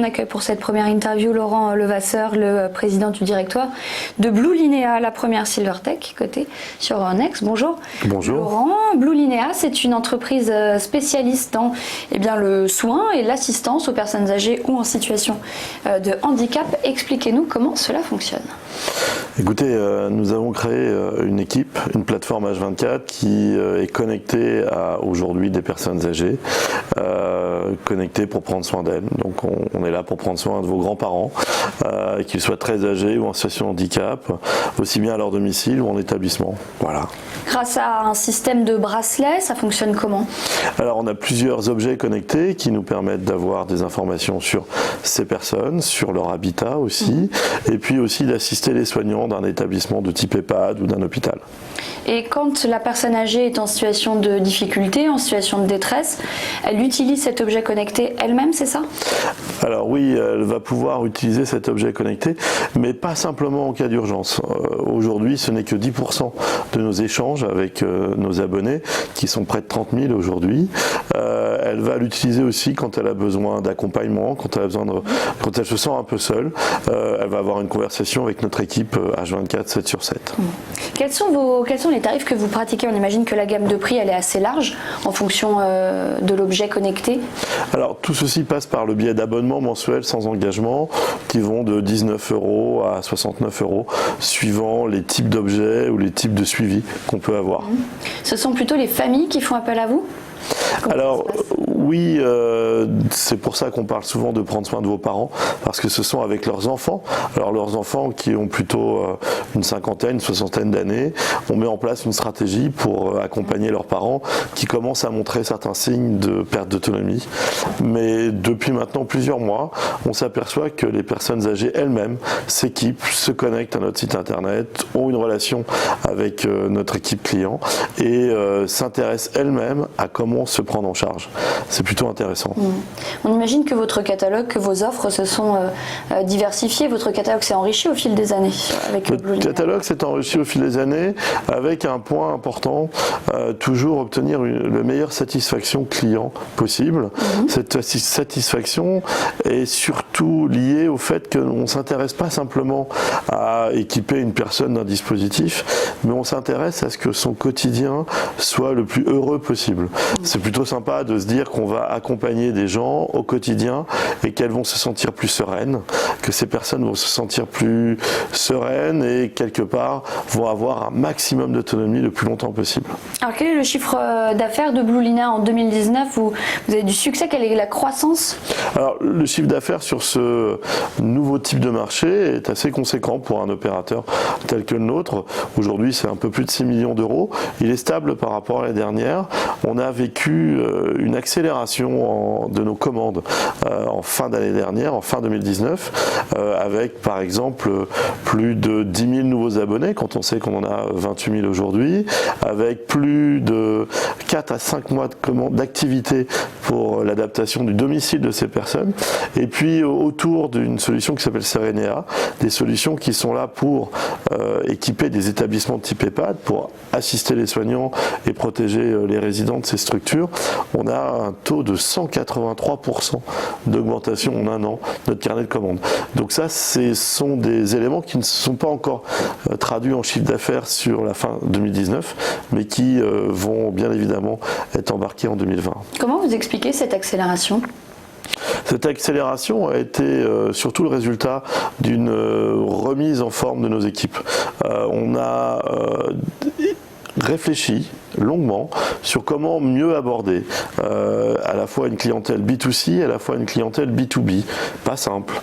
accueille pour cette première interview Laurent Levasseur, le président du directoire de Blue Linea, la première Silvertech cotée sur Euronext. Bonjour. Bonjour. Laurent, Blue Linea, c'est une entreprise spécialiste dans le soin et l'assistance aux personnes âgées ou en situation de handicap. Expliquez-nous comment cela fonctionne. Écoutez, nous avons créé une équipe, une plateforme H24 qui est connectée à aujourd'hui des personnes âgées, connectées pour prendre soin d'elles. Donc on est là pour prendre soin de vos grands-parents, qu'ils soient très âgés ou en situation de handicap, aussi bien à leur domicile ou en établissement. Voilà. Grâce à un système de bracelets, ça fonctionne comment? Alors on a plusieurs objets connectés qui nous permettent d'avoir des informations sur ces personnes, sur leur habitat aussi, et puis aussi d'assister les soignants d'un établissement de type EHPAD ou d'un hôpital. Et quand la personne âgée est en situation de difficulté, en situation de détresse, elle utilise cet objet connecté elle-même, c'est ça? Alors oui, elle va pouvoir utiliser cet objet connecté, mais pas simplement en cas d'urgence. Aujourd'hui, ce n'est que 10% de nos échanges avec nos abonnés, qui sont près de 30 000 aujourd'hui. Elle va l'utiliser aussi quand elle a besoin d'accompagnement, quand elle se sent un peu seule. Elle va avoir une conversation avec notre équipe H24, 7 sur 7. Quels sont les tarifs que vous pratiquez? On imagine que la gamme de prix elle est assez large en fonction de l'objet connecté. Alors tout ceci passe par le biais d'abonnements mensuels sans engagement qui vont de 19 € à 69 € suivant les types d'objets ou les types de suivi qu'on peut avoir. Ce sont plutôt les familles qui font appel à vous? Alors oui, c'est pour ça qu'on parle souvent de prendre soin de vos parents, parce que ce sont avec leurs enfants. Alors leurs enfants qui ont plutôt une cinquantaine, une soixantaine d'années, on met en place une stratégie pour accompagner leurs parents qui commencent à montrer certains signes de perte d'autonomie. Mais depuis maintenant plusieurs mois, on s'aperçoit que les personnes âgées elles-mêmes s'équipent, se connectent à notre site internet, ont une relation avec notre équipe client et s'intéressent elles-mêmes à comment se prendre en charge. C'est plutôt intéressant. On imagine que votre catalogue, que vos offres se sont diversifiées. Votre catalogue s'est enrichi au fil des années. Avec le catalogue s'est enrichi au fil des années avec un point important, toujours obtenir la meilleure satisfaction client possible. Cette satisfaction est surtout liée au fait qu'on ne s'intéresse pas simplement à équiper une personne d'un dispositif, mais on s'intéresse à ce que son quotidien soit le plus heureux possible. C'est plutôt sympa de se dire qu'on va accompagner des gens au quotidien et qu'elles vont se sentir plus sereines, que ces personnes vont se sentir plus sereines et quelque part vont avoir un maximum d'autonomie le plus longtemps possible. Alors quel est le chiffre d'affaires de Blue Linea en 2019? Vous avez du succès, quelle est la croissance? Alors le chiffre d'affaires sur ce nouveau type de marché est assez conséquent pour un opérateur tel que le nôtre. Aujourd'hui c'est un peu plus de 6 millions d'euros. Il est stable par rapport à l'année dernière. On a vécu une accélération de nos commandes en fin d'année dernière, en fin 2019, avec par exemple plus de 10 000 nouveaux abonnés, quand on sait qu'on en a 28 000 aujourd'hui, avec plus de 4 à 5 mois d'activité pour l'adaptation du domicile de ces personnes, et puis autour d'une solution qui s'appelle Serenea, des solutions qui sont là pour équiper des établissements de type EHPAD, pour assister les soignants et protéger les résidents de ces structures. On a un taux de 183% d'augmentation en un an de notre carnet de commandes. Donc ça, ce sont des éléments qui ne sont pas encore traduits en chiffre d'affaires sur la fin 2019, mais qui vont bien évidemment être embarqués en 2020. Comment vous expliquez cette accélération ? Cette accélération a été surtout le résultat d'une remise en forme de nos équipes. On a réfléchi longuement sur comment mieux aborder à la fois une clientèle B2C et à la fois une clientèle B2B. Pas simple.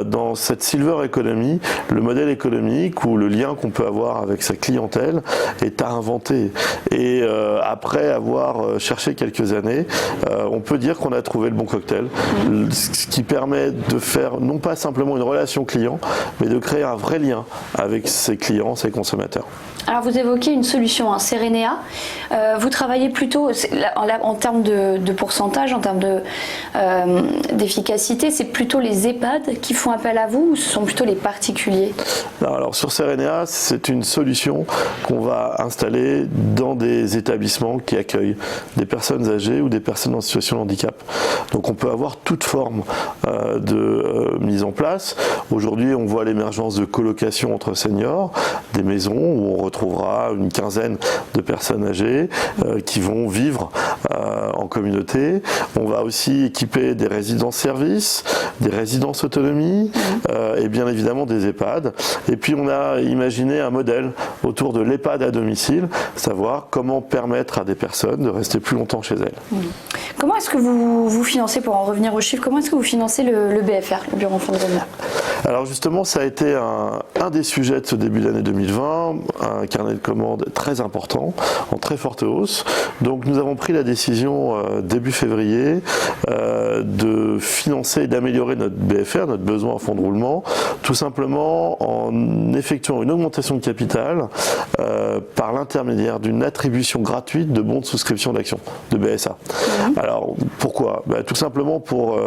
Dans cette silver economy, le modèle économique ou le lien qu'on peut avoir avec sa clientèle est à inventer. Et après avoir cherché quelques années, on peut dire qu'on a trouvé le bon cocktail, ce qui permet de faire non pas simplement une relation client, mais de créer un vrai lien avec ses clients, ses consommateurs. Alors vous évoquez une solution, Serenea. Vous travaillez plutôt, en termes de pourcentage, en termes d'efficacité, c'est plutôt les EHPAD qui font appel à vous ou ce sont plutôt les particuliers? Non, alors sur Serenea, c'est une solution qu'on va installer dans des établissements qui accueillent des personnes âgées ou des personnes en situation de handicap. Donc on peut avoir toute forme de mise en place. Aujourd'hui, on voit l'émergence de colocations entre seniors, des maisons où on retrouvera une quinzaine de personnes âgées qui vont vivre en communauté. On va aussi équiper des résidences-services, des résidences autonomie et bien évidemment des EHPAD. Et puis on a imaginé un modèle autour de l'EHPAD à domicile, savoir comment permettre à des personnes de rester plus longtemps chez elles. Comment est-ce que vous financez, pour en revenir aux chiffres, comment est-ce que vous financez le BFR, le Bureau Enfants Devenir? Alors justement, ça a été un des sujets de ce début d'année 2020, un carnet de commandes très important, en très forte hausse. Donc nous avons pris la décision début février de financer et d'améliorer notre BFR, notre besoin en fonds de roulement, tout simplement en effectuant une augmentation de capital par l'intermédiaire d'une attribution gratuite de bons de souscription d'actions, de BSA. Alors pourquoi? Tout simplement pour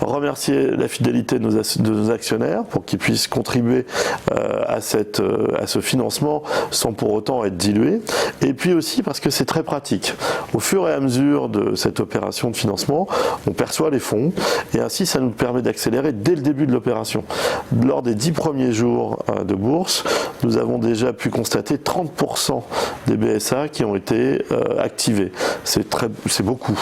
remercier la fidélité de nos actionnaires, pour qu'ils puissent contribuer à ce financement sans pour autant être dilués, et puis aussi parce que c'est très pratique. Au fur et à mesure de cette opération de financement, on perçoit les fonds et ainsi ça nous permet d'accélérer dès le début de l'opération. Lors des 10 premiers jours de bourse, nous avons déjà pu constater 30% des BSA qui ont été activés. C'est beaucoup.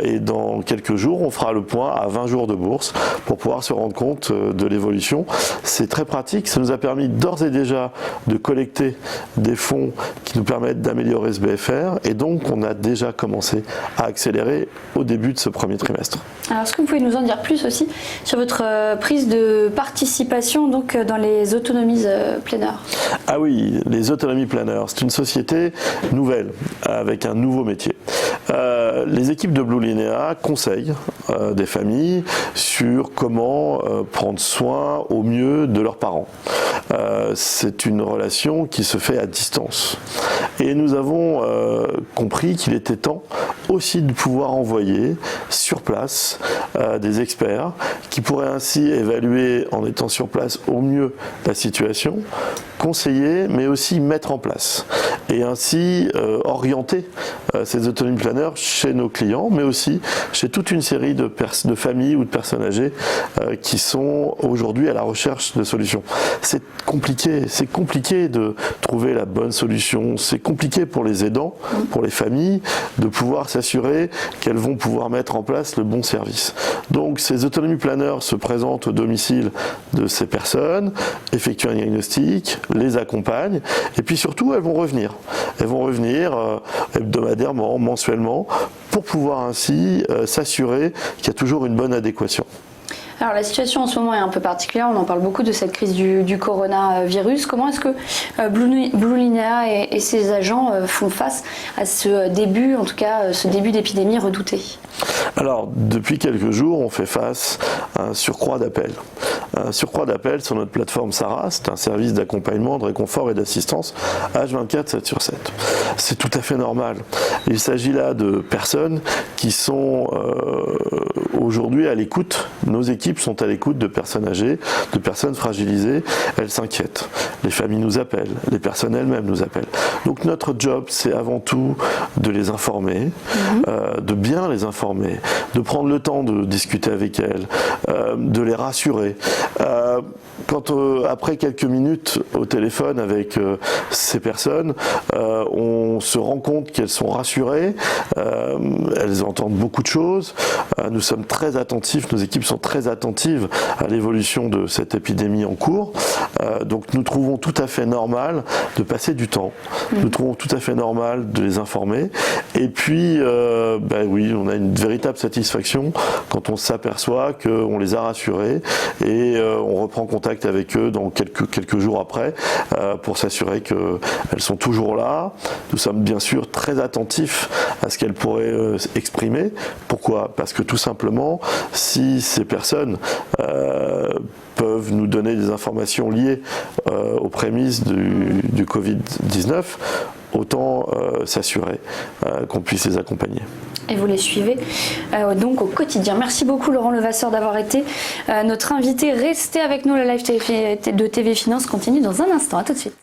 Et dans quelques jours, on fera le point à 20 jours de bourse pour pouvoir se rendre compte de l'évolution. C'est très pratique, ça nous a permis d'ores et déjà de collecter des fonds qui nous permettent d'améliorer ce BFR et donc on a déjà commencé à accélérer au début de ce premier trimestre. Alors est-ce que vous pouvez nous en dire plus aussi sur votre prise de participation donc, dans les autonomies planners? Ah oui, les autonomies planners, c'est une société nouvelle avec un nouveau métier. Les équipes de Blue Linea conseillent des familles sur comment prendre soin au mieux de leurs parents. C'est une relation qui se fait à distance. Et nous avons compris qu'il était temps aussi de pouvoir envoyer sur place des experts qui pourraient ainsi évaluer en étant sur place au mieux la situation, conseiller mais aussi mettre en place et ainsi orienter ces autonomy planners chez nos clients mais aussi chez toute une série de familles ou de personnes âgées qui sont aujourd'hui à la recherche de solutions. C'est compliqué de trouver la bonne solution, c'est compliqué pour les aidants, pour les familles de pouvoir s'assurer qu'elles vont pouvoir mettre en place le bon service. Donc ces autonomy planners se présentent au domicile de ces personnes, effectuent un diagnostic, les accompagnent et puis surtout elles vont revenir. Elles vont revenir hebdomadairement, mensuellement pour pouvoir ainsi s'assurer qu'il y a toujours une bonne adéquation. Alors la situation en ce moment est un peu particulière, on en parle beaucoup de cette crise du coronavirus. Comment est-ce que Blue Linea et ses agents font face à ce début, en tout cas ce début d'épidémie redouté? Alors depuis quelques jours, on fait face à un surcroît d'appels. Un surcroît d'appels sur notre plateforme Sarah, c'est un service d'accompagnement, de réconfort et d'assistance H24, 7/7. C'est tout à fait normal. Il s'agit là de personnes qui sont aujourd'hui à l'écoute, nos équipes sont à l'écoute de personnes âgées, de personnes fragilisées, elles s'inquiètent. Les familles nous appellent, les personnes elles-mêmes nous appellent. Donc notre job, c'est avant tout de les informer, de bien les informer, de prendre le temps de discuter avec elles, de les rassurer. Quand après quelques minutes au téléphone avec ces personnes, on se rend compte qu'elles sont rassurées, elles entendent beaucoup de choses, nous sommes très attentifs, nos équipes sont très attentives à l'évolution de cette épidémie en cours, donc nous trouvons tout à fait normal de passer du temps, nous trouvons tout à fait normal de les informer, et puis oui, on a une véritable satisfaction quand on s'aperçoit qu'on les a rassurés et on reprend contact avec eux dans quelques jours après pour s'assurer qu'elles sont toujours là. Nous sommes bien sûr très attentifs à ce qu'elles pourraient exprimer. Pourquoi? Parce que tout simplement, si ces personnes peuvent nous donner des informations liées aux prémices du Covid-19, autant s'assurer qu'on puisse les accompagner. Et vous les suivez donc au quotidien. Merci beaucoup Laurent Levasseur d'avoir été notre invité. Restez avec nous, le live de TV Finance continue dans un instant. À tout de suite.